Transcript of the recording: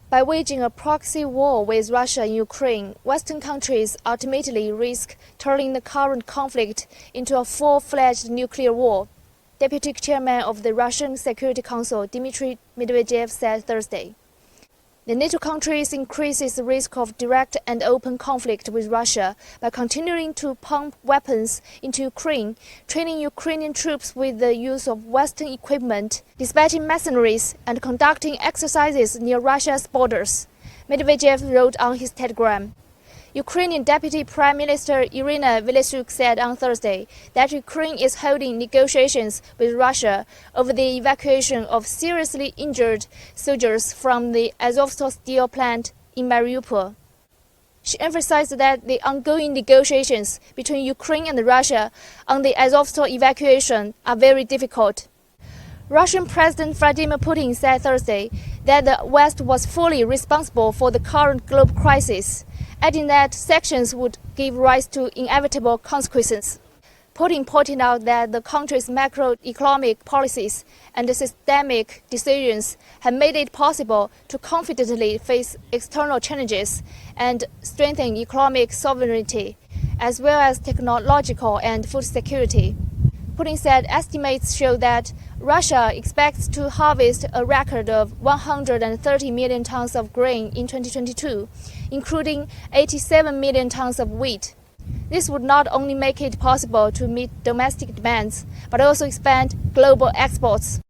By waging a proxy war with Russia in Ukraine, Western countries ultimately risk turning the current conflict into a full-fledged nuclear war, Deputy Chairman of the Russian Security Council Dmitry Medvedev said Thursday. The NATO countries increases the risk of direct and open conflict with Russia by continuing to pump weapons into Ukraine, training Ukrainian troops with the use of Western equipment, dispatching mercenaries, and conducting exercises near Russia's borders, Medvedev wrote on his Telegram. Ukrainian Deputy Prime Minister Irina Vereshchuk said on Thursday that Ukraine is holding negotiations with Russia over the evacuation of seriously injured soldiers from the Azovstal steel plant in Mariupol. She emphasized that the ongoing negotiations between Ukraine and Russia on the Azovstal evacuation are very difficult. Russian President Vladimir Putin said Thursday that the West was fully responsible for the current global crisis, adding that sanctions would give rise to inevitable consequences. Putin pointed out that the country's macroeconomic policies and systemic decisions have made it possible to confidently face external challenges and strengthen economic sovereignty, as well as technological and food security. Putin said estimates show that Russia expects to harvest a record of 130 million tons of grain in 2022, including 87 million tons of wheat. This would not only make it possible to meet domestic demands, but also expand global exports.